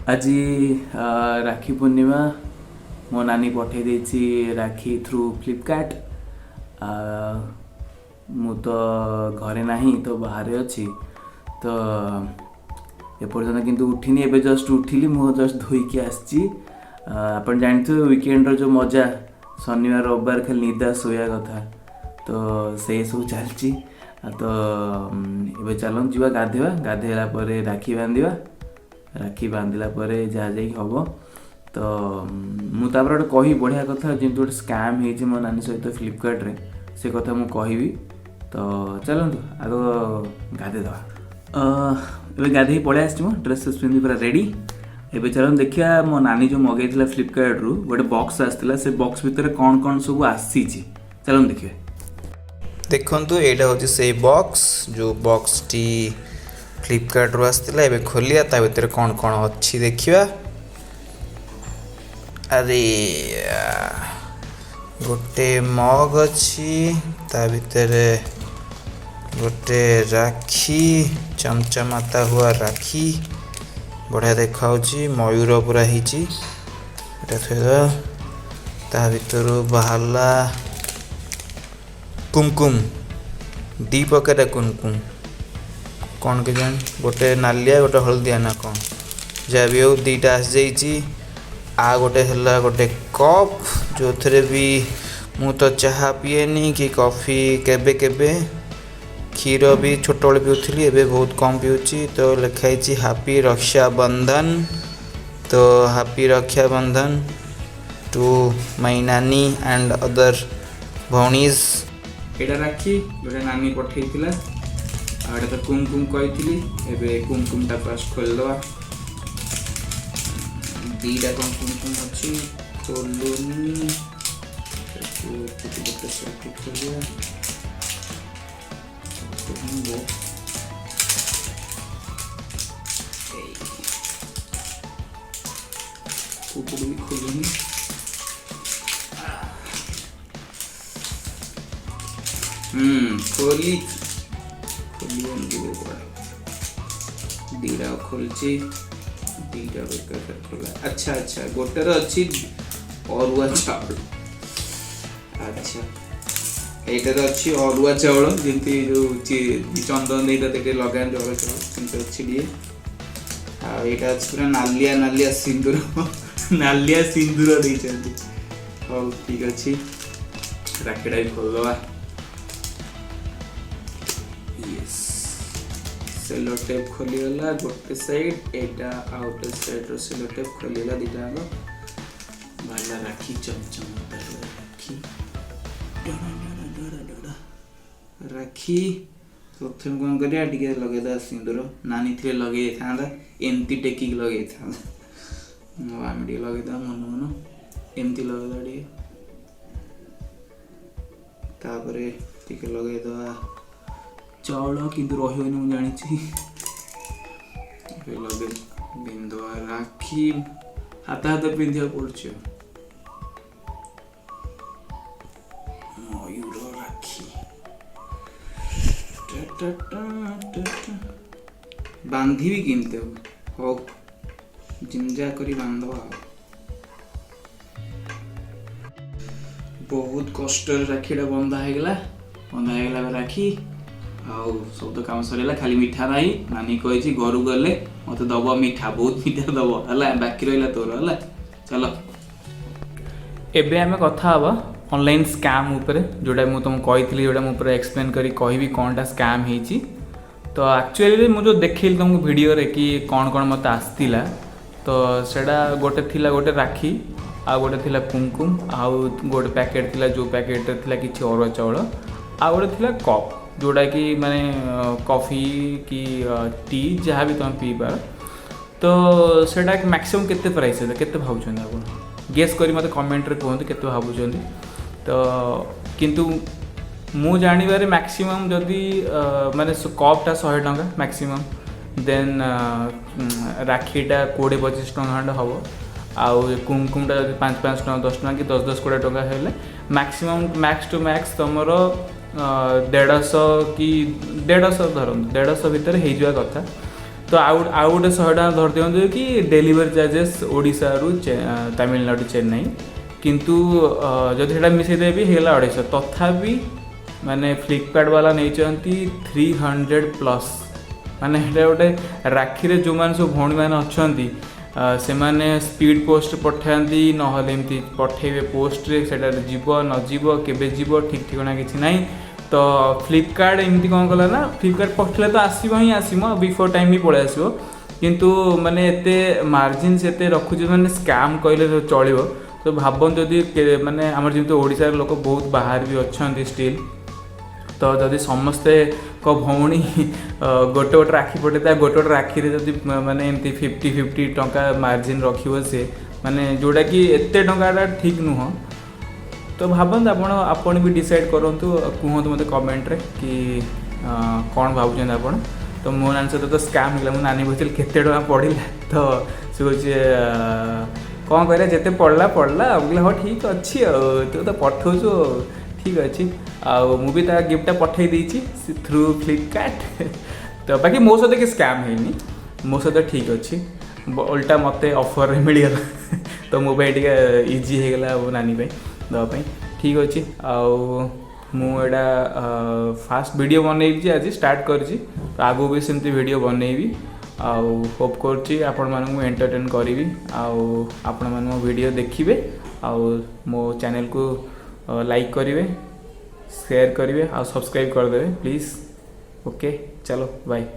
आज राखी पूर्णिमा मो नानी पठे देछि राखी थ्रू फ्लिपकार्ट। मु तो घरे नाही तो बाहर अच्छी तो एपर्तन किंतु उठिनी एबे जस्ट उठिली मु जस्ट धोईकी आसी। आपण जानते वीकेंड रो जो मजा शनिवार रविवार खाली निदा सोया कथा तो से सब चलची। तो एबे चलन जीवा गाधेवा गाधेला परे राखी बांधिवा राखी बांधिला परे जहाँ जाई हम तो मु तापर गोटे कही बढ़िया कथा जमी गोटे स्कैम हो मो नानी सहित फ्लिपकार्ट रे से कथा मु कहबी। तो चलतु आग गाधेदवा। एबे गाधे पड़े आस ड्रेस पिंधि पूरा रेडी। एबे चलन देखिया मो नानी जो मगई फ्लिपकार्ट रु गोटे बॉक्स आसला से बॉक्स भितर कौन कौन सब आसी चलन देखिए। देखंतु एटा होची से बॉक्स जो बॉक्स टी फ्लिपकार्ट रो आसला एबे खोलिया ता भितर कौन कौन अच्छी देखिया। अरे गोटे मग अच्छी ता भितर गोटे राखी चमचमाता हुआ राखी बढ़िया देखाउची मयूर पूरा हिची एटा थेदा ता भितर बाहरला कुमकुम दी पकेट कुमकुम कौन के जान गोटे नालिया गोटे हलदिया ना कौन जहाँ भी हो दीटा आस जाइची। आ गोटे हला गोटे कप जो थरे भी मु तो चाहा पिएनी कि कॉफी केबे केबे क्षीर भी छोट बड़े पीउथली एबे बहुत कम पीउची। तो लिखाई हैप्पी रक्षा बंधन तो हैप्पी रक्षा बंधन टू माय नानी एंड अदर भौणीज। एटा राखी गोटे नानी पठेइथिला आ एटा तो कुमकुम कहिथिली एबे कुमकुम ता पास खोल दवा। दीटा कौन कुमकुम अछि खोलुनी तो सेट खोलिया कुकुड़ भी खोलुनी खोली दीरा खोलची दीटा बेकर खोला। अच्छा अच्छा गोटर अच्छी अरुआ चावल। अच्छा एटार अच्छी अरुआ चावल जमी जो चंदन दीटा देखे लगा अरुआ चावल सेमती अच्छी टे आईटा अच्छी पूरा नालिया नालिया सिंदूर नालिया सिंदूर देते। हाँ ठीक अच्छे राकेटा भी खोलदवा। सेलो टेप खोलीगला गोटे साइड एटा आउटर साइड रो सेलो टेप खोलीगला दीटा आग बाला राखी चमचम राखी राखी प्रथम कौन करिया टिके लगेदा सिंदूर नानी थे लगे था एमती टेकी लगे था आम टे लगेदा मन मन एमती लगेदा टे तापरे टिके लगेदा चावल किंतु रही मुझे जानी लगे बिंदुआ राखी हाथ हाथ पिंधा पड़े मयूर राखी बांधी भी किनते हो जिंजा करी बांधवा। बहुत कष्ट राखीटा बंधा है राखी आउ सब तो काम सरला खाली मीठा नहीं नानी कही घर गले मत दब मीठा बहुत मीठा दब है बाकी रहा तोर है। चलो एबे आम कथा हवा ऑनलाइन स्कैम ऊपर जोटा मुझे तुमको कही जोटा मुझे एक्सप्लेन करी कहि कौनटा स्कैम होती। तो एक्चुअली मुझे देखी तुमको वीडियो रे कि कौन कौन मत आसला तो सेटा गोटे थिला गोटे राखी आ गोटे थिला कुमकुम आउ गोटे पैकेट थिला जो पैकेट थिला किछि अरुआ चावल आ गोटे थिला कप जोड़ा कि माने कॉफ़ी कि टी जहाँ भी तुम पी पार। तो सेटा मैक्सिमम केते प्राइस है केते भावुछन आप गेस करी मते कमेंट रे कहंतु केते भावुछन। तो किंतु मु जानिबारे मैक्सिमम जदि माने कपटा 100 टंका मैक्सिमम देन राखीटा 20-25 टंका हम आउ कुमकुमटा जब 5-5 टंका 10 टंका कि 10-10 20 टंका हेले मैक्सिमम मैक्स टू मैक्स तुमर 150 कि 150 धरतु 150 भितर हो कथा। तो आउ गोटे 100 टଙ୍କା धर दियंतु कि डेलीवरी चार्जेस ओडिशा रु तमिलनाडु चेन्नई किंतु जदि सेटा मिसई देबी हेला 250 तथापि माने फ्लिपकार्ट वाला नहीं 300 प्लस माने हेटा गोटे राखी रे जो मान सब भौणी मैंने अच्छा से माने स्पीड पोस्ट पठाती नहले एमती पठेबे पोस्ट रे सेटा जीव न जीव केबे जीव ठीक ठिकाना किछि नाही। तो फ्लिपकार्ट एमती कौन कला ना फ्लिपकार्ट पठले तो आसो ही आसो बिफोर टाइम भी पलि आसो किंतु माने एते मार्जिन से रखुचे माने स्कैम कहले तो चलिबो। तो भाबन जदि माने हमर जेमते ओडिसा लोक बहुत बाहर भी अच्छे स्टिल तो जदि समस्ते को भौणी गोटे गोटे राखी पठे गोटे गोटे राखी जदि माने एमती 50-50 टंका मार्जिन रखिबो से माने जोड़ा कि एते टंका ठीक नुह। तो भावନ୍ତୁ आपण भी डिसाइड करंतु कहतु मते कमेंट रे कि कौन भावुछन आपण। तो मो नानी सहित तो स्कैम हो मो नानी बुझिल केते टका पड़िला तो से कौन कौन करे जिते पड़ला बोले हाँ ठीक अच्छी तू तो पठाऊछु ठीक अच्छी मुझे गिफ्टा पठे देती थ्रू फ्लिपकार्ट तो बाकी मो सहित कि स्कैम है मो सहित ठीक अच्छी उल्टा मते ऑफर मिलगला तो मो इजी हो गला वो नानी दवाई ठीक अच्छे मुझा फास्ट वीडियो बनई आज स्टार्ट कर आगू भी सेमती वीडियो बनईबी होप करुँची आपण मानू एंटरटेन करी आपण मान वीडियो देखिए मो चैनल को लाइक करेंगे शेयर करेंगे सब्सक्राइब करदे प्लीज़। ओके चलो बाय।